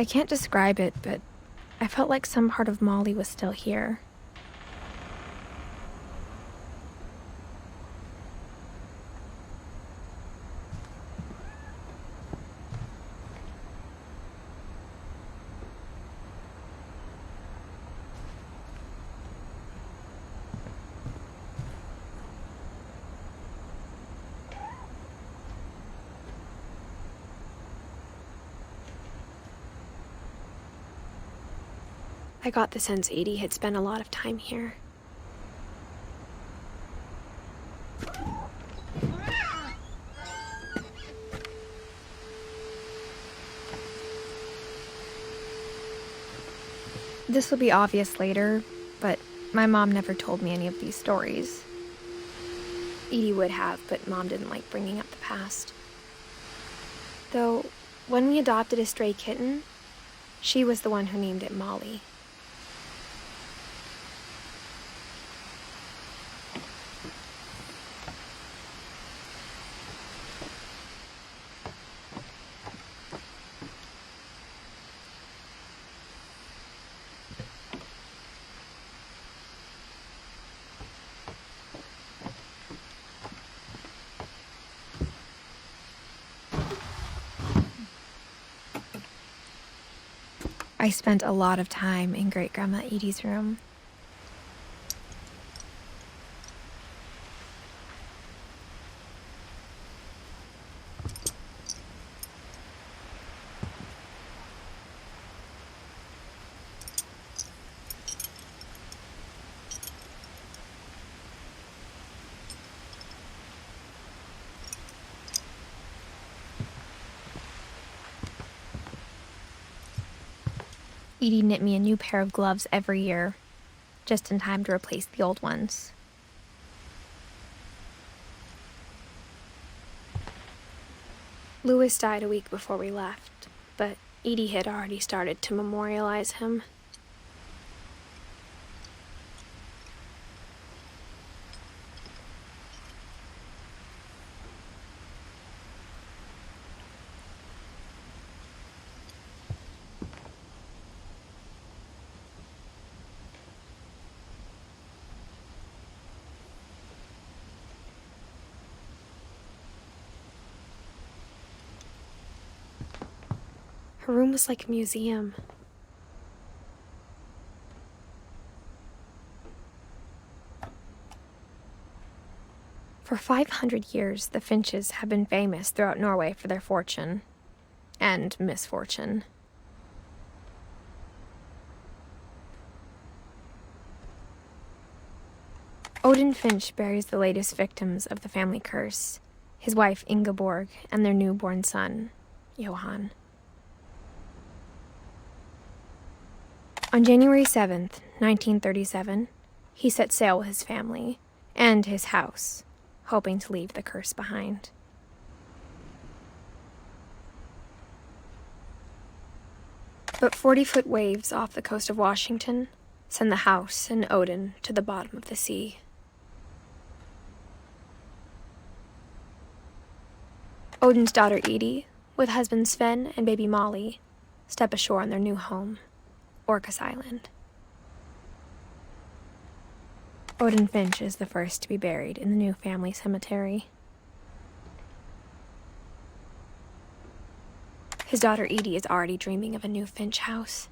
I can't describe it, but I felt like some part of Molly was still here. I got the sense Edie had spent a lot of time here. This will be obvious later, but my mom never told me any of these stories. Edie would have, but Mom didn't like bringing up the past. Though, when we adopted a stray kitten, she was the one who named it Molly. I spent a lot of time in Great-Grandma Edie's room. Edie knit me a new pair of gloves every year, just in time to replace the old ones. Louis died a week before we left, but Edie had already started to memorialize him. Her room was like a museum. For 500 years, the Finches have been famous throughout Norway for their fortune and misfortune. Odin Finch buries the latest victims of the family curse, his wife Ingeborg and their newborn son, Johan. On January 7th, 1937, he set sail with his family and his house, hoping to leave the curse behind. But 40-foot waves off the coast of Washington send the house and Odin to the bottom of the sea. Odin's daughter Edie, with husband Sven and baby Molly, step ashore on their new home, Orcas Island. Odin Finch is the first to be buried in the new family cemetery. His daughter Edie is already dreaming of a new Finch house.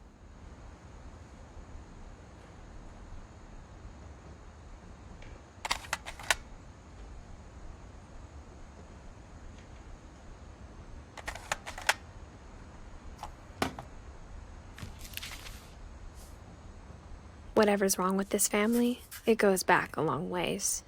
Whatever's wrong with this family, it goes back a long ways.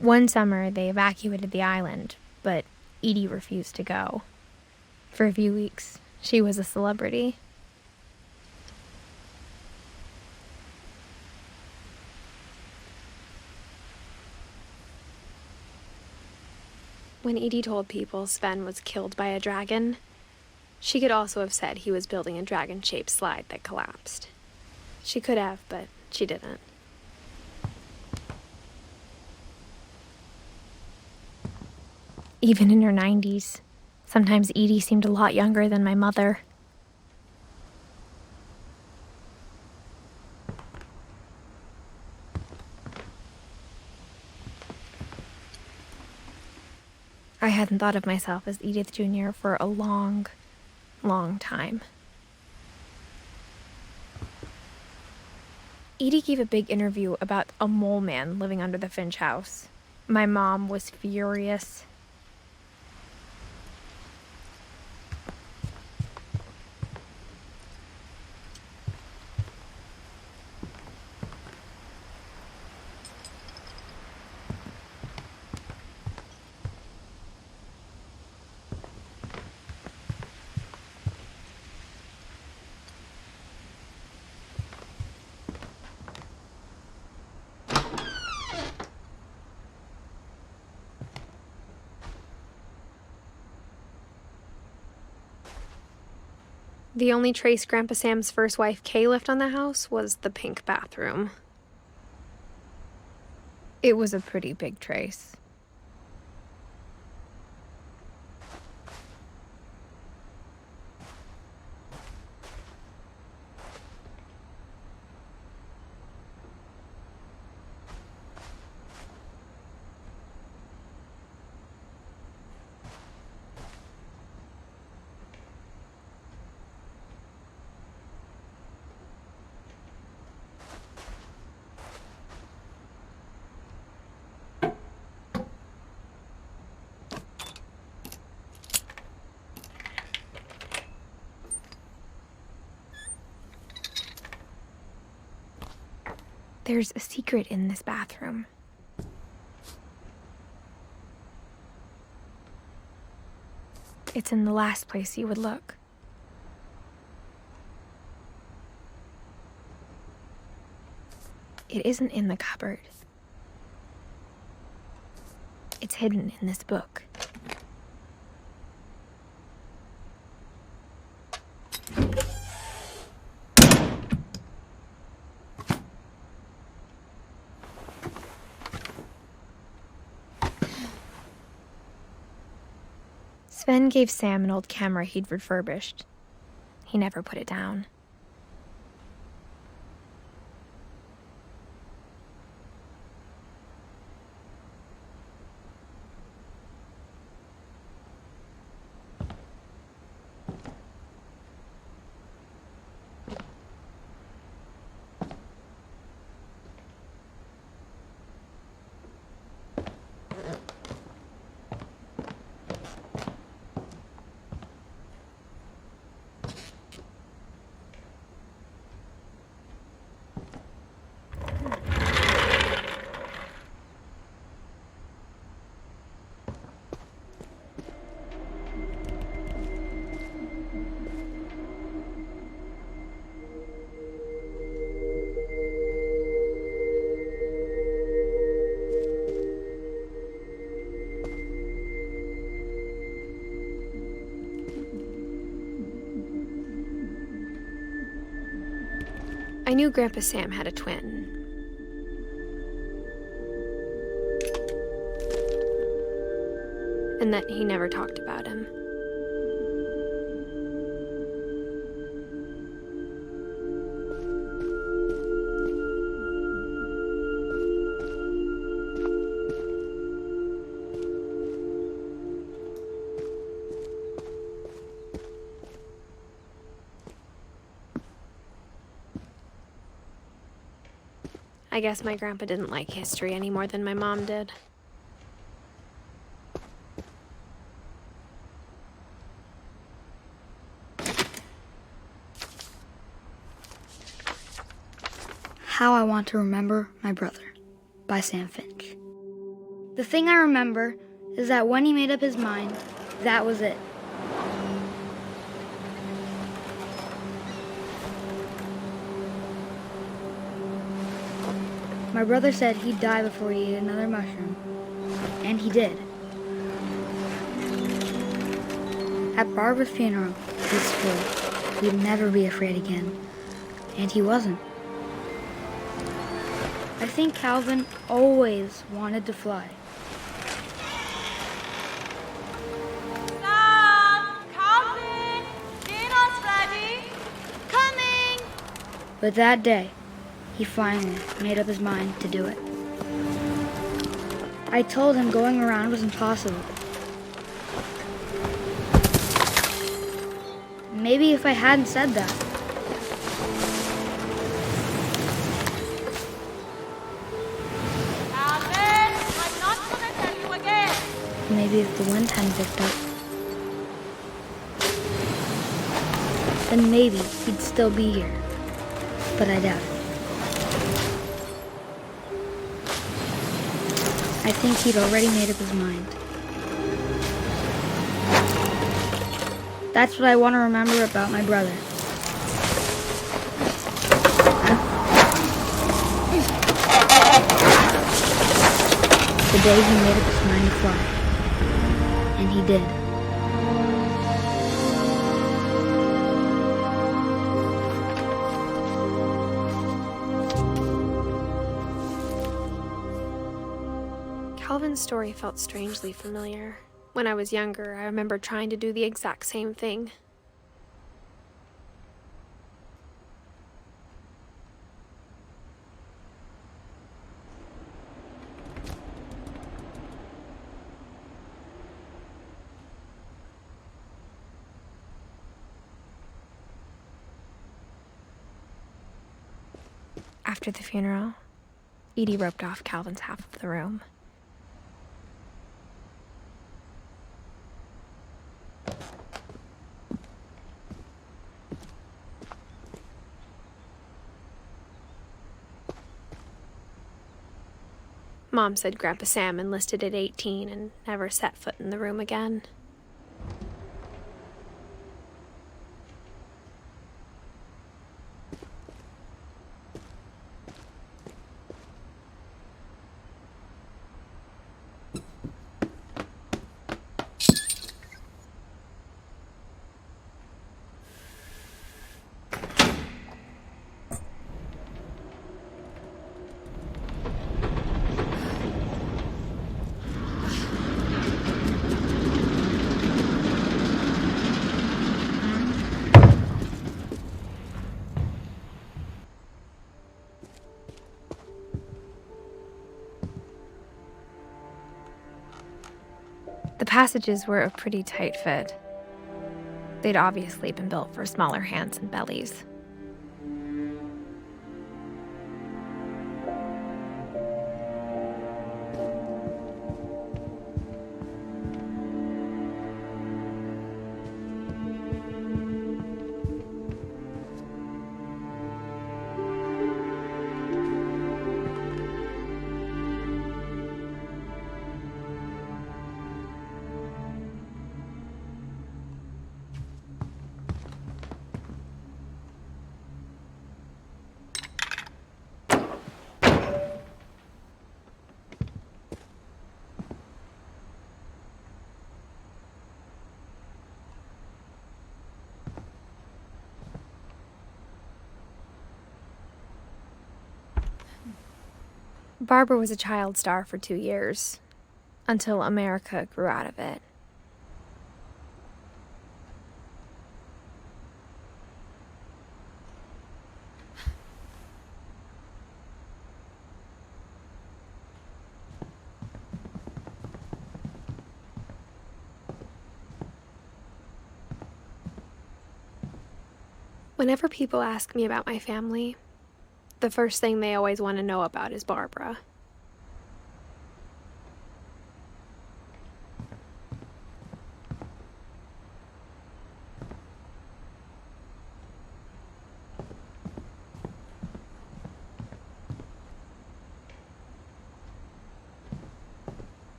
One summer, they evacuated the island, but Edie refused to go. For a few weeks, she was a celebrity. When Edie told people Sven was killed by a dragon, she could also have said he was building a dragon-shaped slide that collapsed. She could have, but she didn't. Even in her 90s, sometimes Edie seemed a lot younger than my mother. I hadn't thought of myself as Edith Jr. for a long, long time. Edie gave a big interview about a mole man living under the Finch house. My mom was furious. The only trace Grandpa Sam's first wife, Kay, left on the house was the pink bathroom. It was a pretty big trace. There's a secret in this bathroom. It's in the last place you would look. It isn't in the cupboard. It's hidden in this book. Sven gave Sam an old camera he'd refurbished. He never put it down. I knew Grandpa Sam had a twin. And that he never talked about him. I guess my grandpa didn't like history any more than my mom did. How I Want to Remember My Brother by Sam Finch. The thing I remember is that when he made up his mind, that was it. My brother said he'd die before he ate another mushroom, and he did. At Barbara's funeral, he swore he'd never be afraid again, and he wasn't. I think Kelvin always wanted to fly. Kelvin, dinner's ready. Coming! But that day, he finally made up his mind to do it. I told him going around was impossible. Maybe if I hadn't said that, Kelvin, I'm not gonna tell you again. maybe if the wind hadn't picked up, then maybe he'd still be here. But I doubt it. I think he'd already made up his mind. That's what I want to remember about my brother. The day he made up his mind to fly. And he did. Kelvin's story felt strangely familiar. When I was younger, I remember trying to do the exact same thing. After the funeral, Edie roped off Kelvin's half of the room. Mom said Grandpa Sam enlisted at 18 and never set foot in the room again. The passages were a pretty tight fit. They'd obviously been built for smaller hands and bellies. Barbara was a child star for 2 years, until America grew out of it. Whenever people ask me about my family, the first thing they always want to know about is Barbara.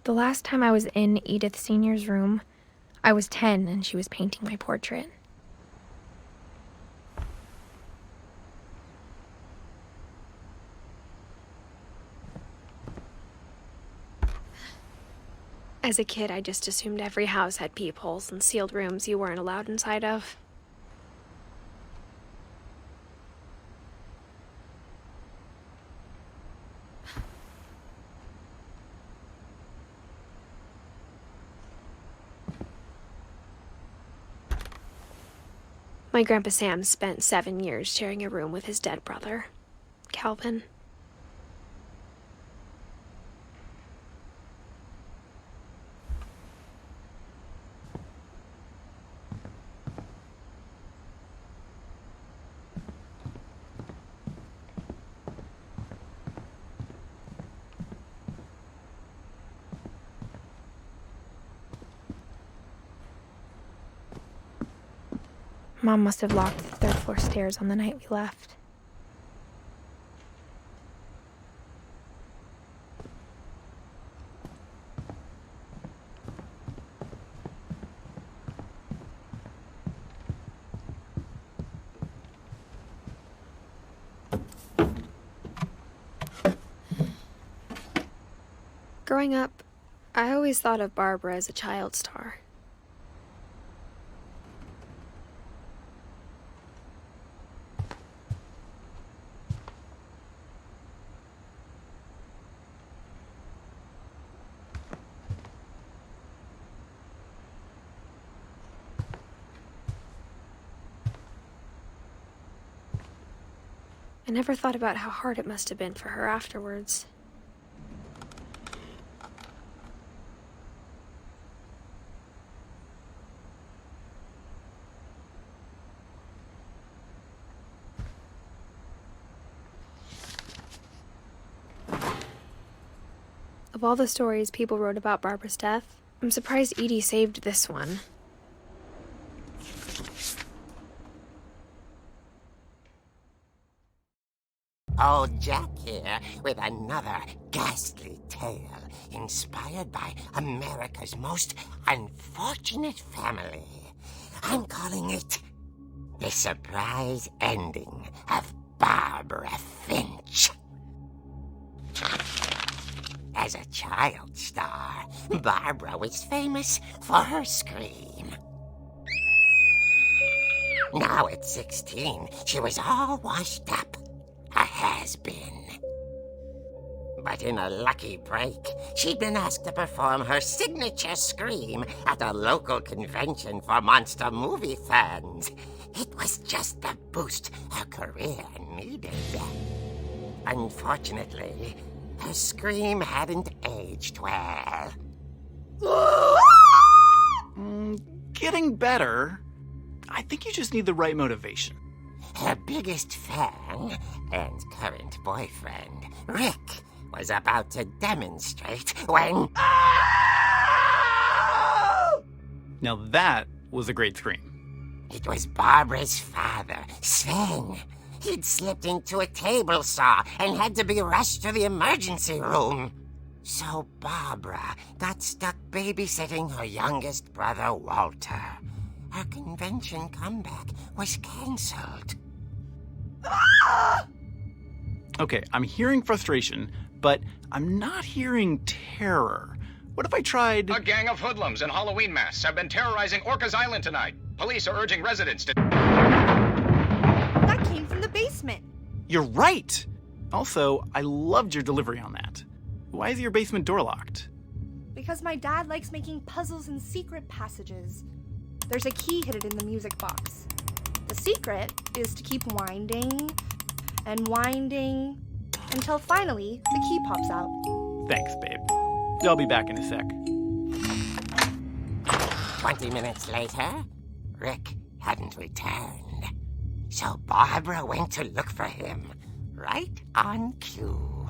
The last time I was in Edith Sr.'s room, I was 10 and she was painting my portrait. As a kid, I just assumed every house had peepholes and sealed rooms you weren't allowed inside of. My Grandpa Sam spent 7 years sharing a room with his dead brother, Kelvin. Mom must have locked the third floor stairs on the night we left. Growing up, I always thought of Barbara as a child star. I never thought about how hard it must have been for her afterwards. Of all the stories people wrote about Barbara's death, I'm surprised Edie saved this one. Old Jack here with another ghastly tale inspired by America's most unfortunate family. I'm calling it The Surprise Ending of Barbara Finch. As a child star, Barbara was famous for her scream. Now at 16, she was all washed up. A has-been. But in a lucky break, she'd been asked to perform her signature scream at a local convention for monster movie fans. It was just the boost her career needed. Unfortunately, her scream hadn't aged well. Getting better. I think you just need the right motivation. Her biggest fan and current boyfriend, Rick, was about to demonstrate when... Now that was a great scream. It was Barbara's father, Sven. He'd slipped into a table saw and had to be rushed to the emergency room. So Barbara got stuck babysitting her youngest brother, Walter. Her convention comeback was cancelled. Okay, I'm hearing frustration, but I'm not hearing terror. What if I tried... A gang of hoodlums in Halloween masks have been terrorizing Orcas Island tonight. Police are urging residents to... That came from the basement. You're right! Also, I loved your delivery on that. Why is your basement door locked? Because my dad likes making puzzles and secret passages. There's a key hidden in the music box. The secret is to keep winding and winding until finally the key pops out. Thanks, babe. I'll be back in a sec. 20 minutes later, Rick hadn't returned. So Barbara went to look for him, right on cue.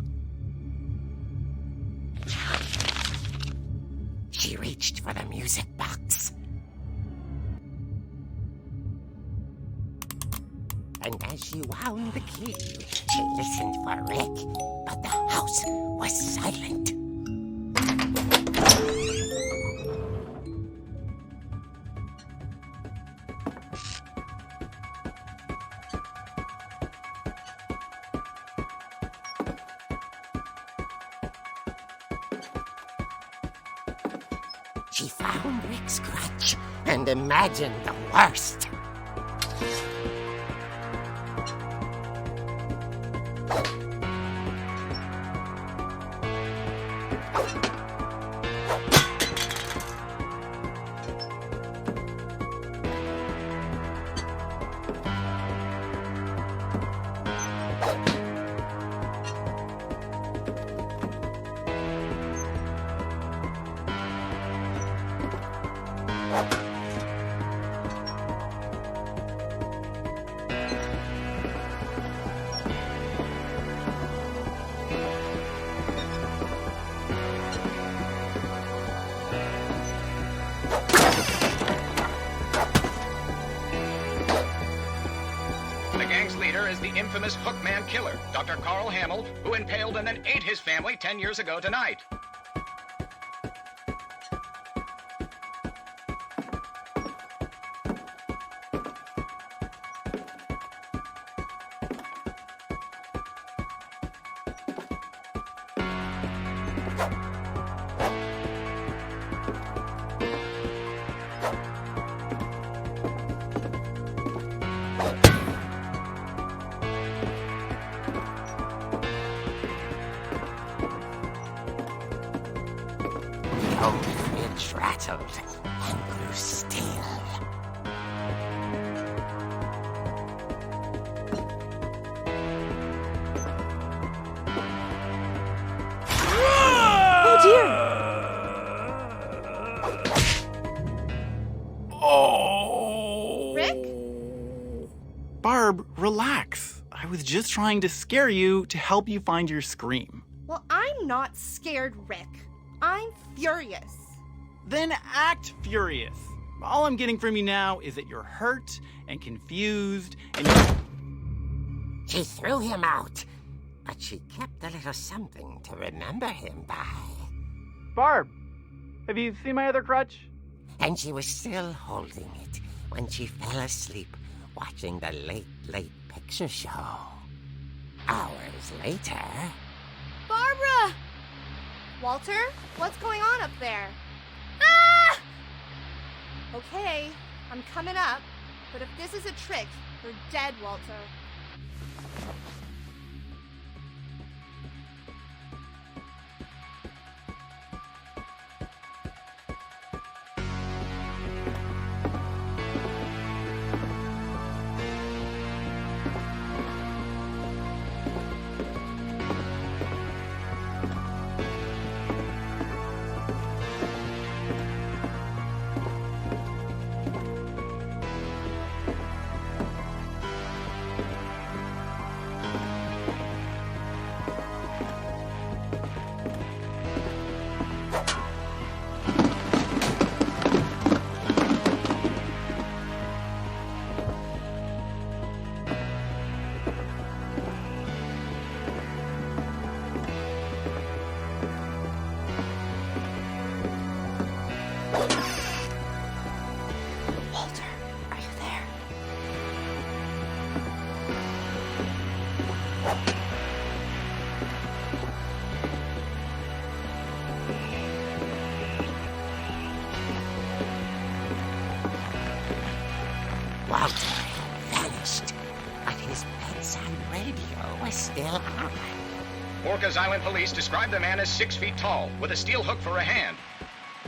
She reached for the music box. And as she wound the key, she listened for Rick, but the house was silent. She found Rick's crutch and imagined the worst. Is the infamous Hookman killer, Dr. Carl Hamill, who impaled and then ate his family 10 years ago tonight. Finch rattled and grew still. Oh dear! Oh! Rick? Barb, relax. I was just trying to scare you to help you find your scream. Well, I'm not scared, Rick. I'm furious. Then act furious. All I'm getting from you now is that you're hurt and confused and She threw him out, but she kept a little something to remember him by. Barb, have you seen my other crutch? And she was still holding it when she fell asleep watching the late picture show. Hours later... Barbara! Walter, what's going on up there? Ah! Okay, I'm coming up, but if this is a trick, you're dead, Walter. Walter vanished, but his bedside radio was still on. Orcas Island police describe the man as 6 feet tall, with a steel hook for a hand.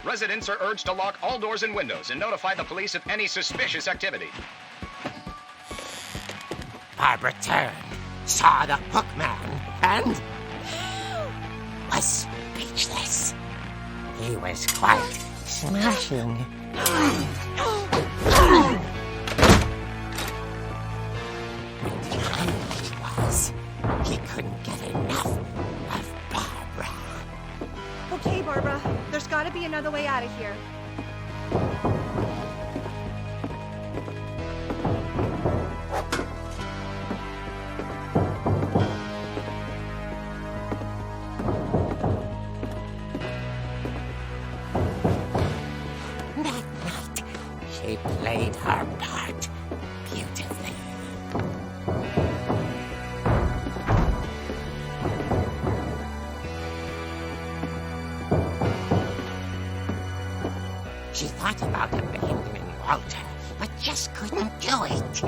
Residents are urged to lock all doors and windows and notify the police of any suspicious activity. Barbara turned, saw the hook man, and was speechless. He was quite smashing. He couldn't get enough of Barbara. Okay, Barbara, there's gotta be another way out of here. That night, she played her part beautifully. thought about abandoning Walter, but just couldn't do it.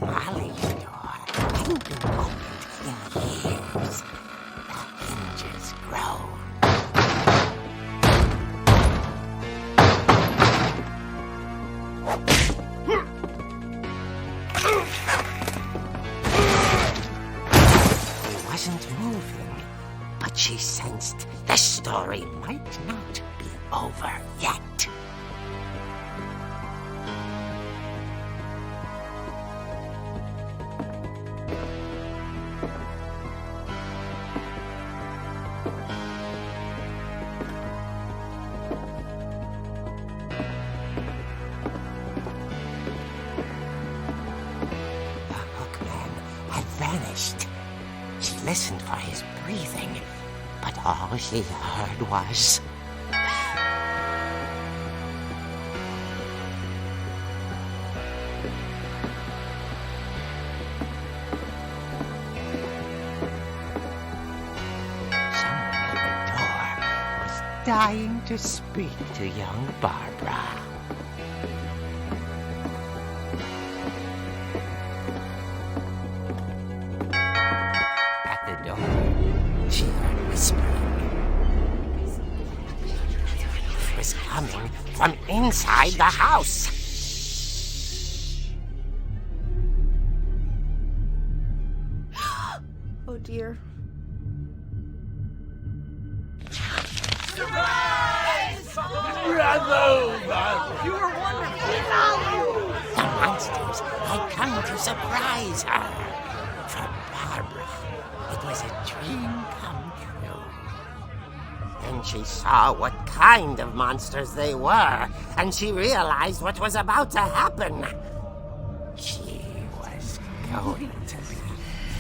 Molly's door hadn't been opened in years. The hinges groaned. He wasn't moving, but she sensed the story might not be over yet. Vanished. She listened for his breathing, but all she heard was... Someone at the door was dying to speak to young Barbara. She heard whispering. It was coming from inside the house. Oh dear. You were wonderful. The monsters had come to surprise her. For Barbara, it was a dream come true. Then she saw what kind of monsters they were, and she realized what was about to happen. She was going to be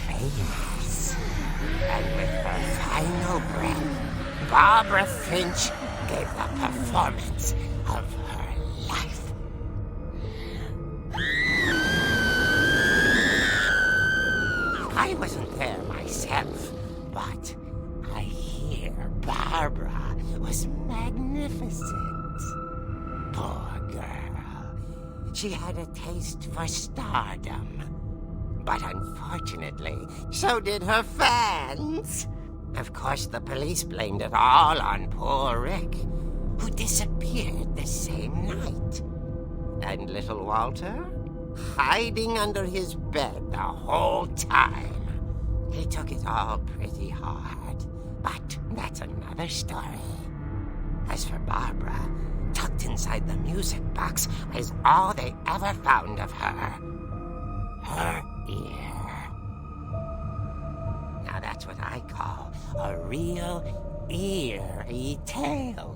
famous. And with her final breath, Barbara Finch gave the performance of her life. I wasn't there myself, but I hear Barbara was magnificent. Poor girl. She had a taste for stardom. But unfortunately, so did her fans. Of course, the police blamed it all on poor Rick, who disappeared the same night. And little Walter? Hiding under his bed the whole time. He took it all pretty hard, but that's another story. As for Barbara, tucked inside the music box was all they ever found of her. Her ear. Now that's what I call a real eerie tale.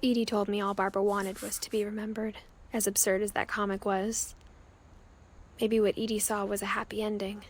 Edie told me all Barbara wanted was to be remembered, as absurd as that comic was. Maybe what Edie saw was a happy ending.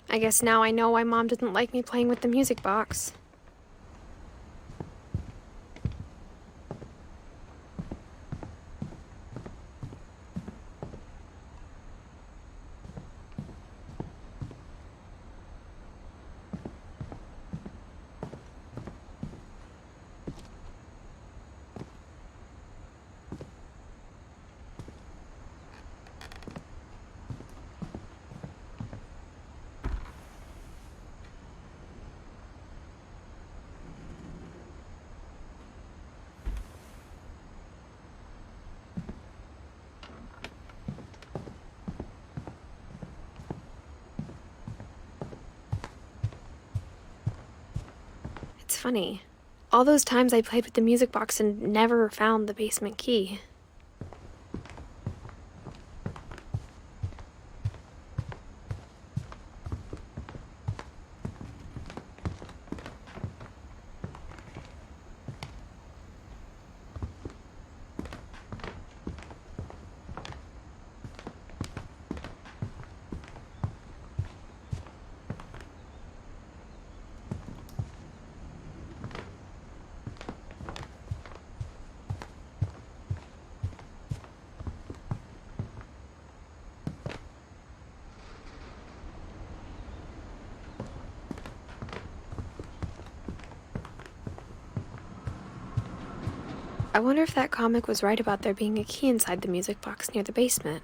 I guess now I know why Mom didn't like me playing with the music box. It's funny. All those times I played with the music box and never found the basement key. I wonder if that comic was right about there being a key inside the music box near the basement.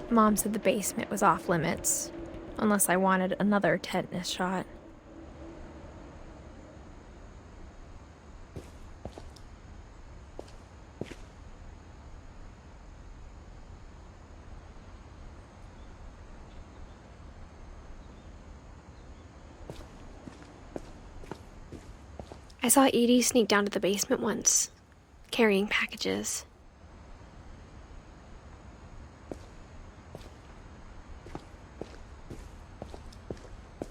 Mom said the basement was off limits, unless I wanted another tetanus shot. I saw Edie sneak down to the basement once, carrying packages.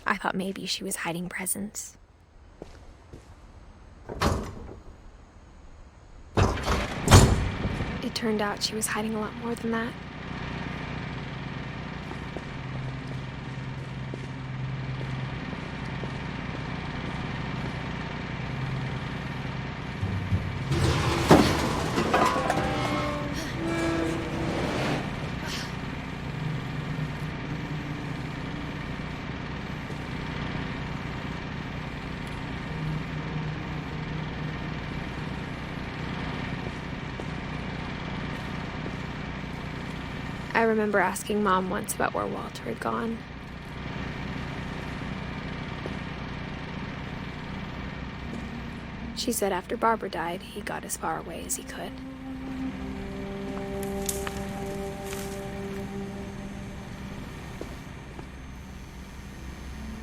I thought maybe she was hiding presents. It turned out she was hiding a lot more than that. I remember asking Mom once about where Uolter had gone. She said after Barbara died, he got as far away as he could.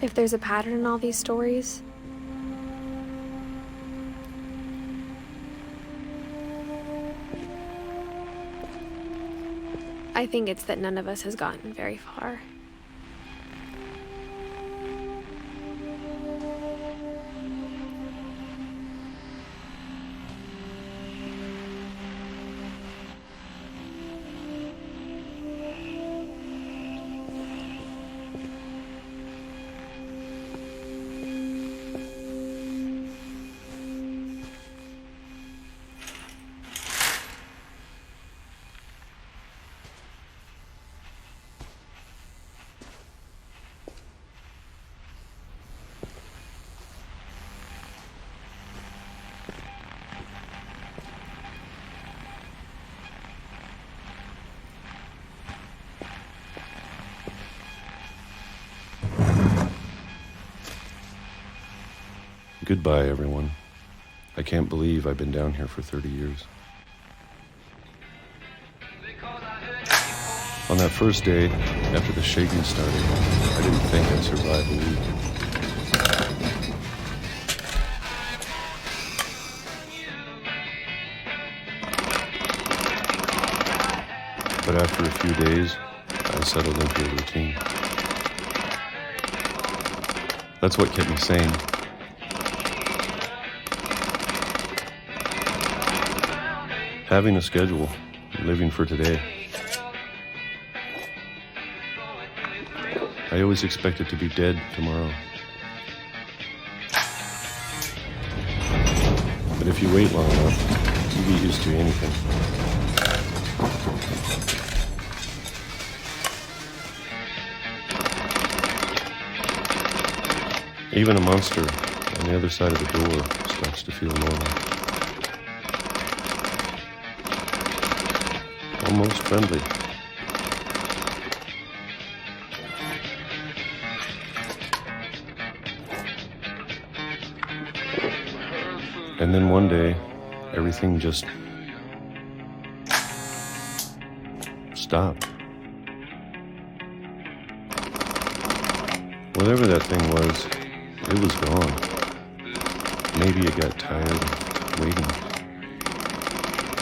If there's a pattern in all these stories, I think it's that none of us has gotten very far. Goodbye, everyone. I can't believe I've been down here for 30 years. On that first day, after the shaking started, I didn't think I'd survive a week. That's what kept me sane. Having a schedule, living for today. I always expected to be dead tomorrow. But if you wait long enough, you get used to anything. Even a monster on the other side of the door starts to feel normal. Almost friendly. And then one day, everything just stopped. Whatever that thing was, it was gone. Maybe it got tired of waiting.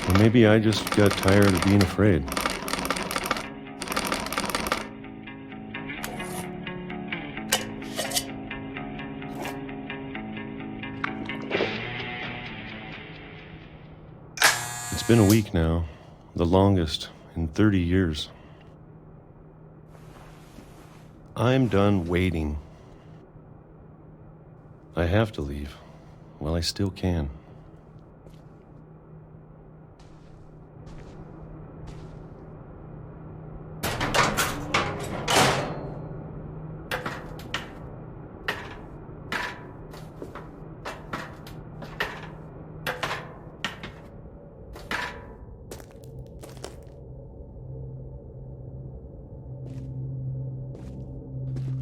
Or maybe I just got tired of being afraid. It's been a week now, the longest in 30 years. I'm done waiting. I have to leave while I still can.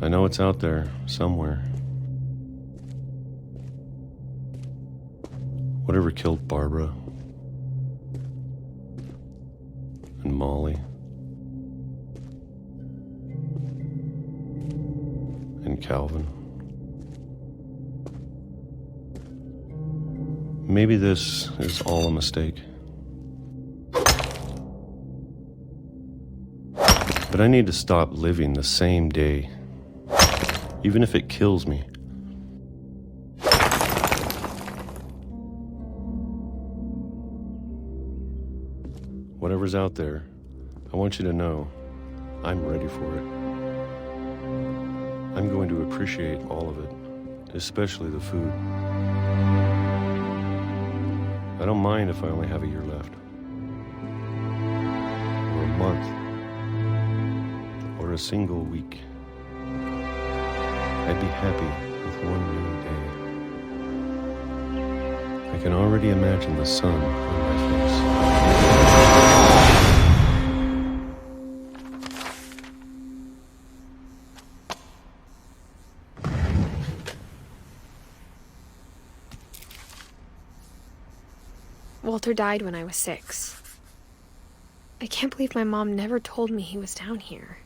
I know it's out there, somewhere. Whatever killed Barbara and Molly and Kelvin. Maybe this is all a mistake. But I need to stop living the same day, even if it kills me. Whatever's out there, I want you to know I'm ready for it. I'm going to appreciate all of it, especially the food. I don't mind if I only have a year left, or a month, or a single week. I'd be happy with one new day. I can already imagine the sun on my face. Walter died when I was 6. I can't believe my mom never told me he was down here.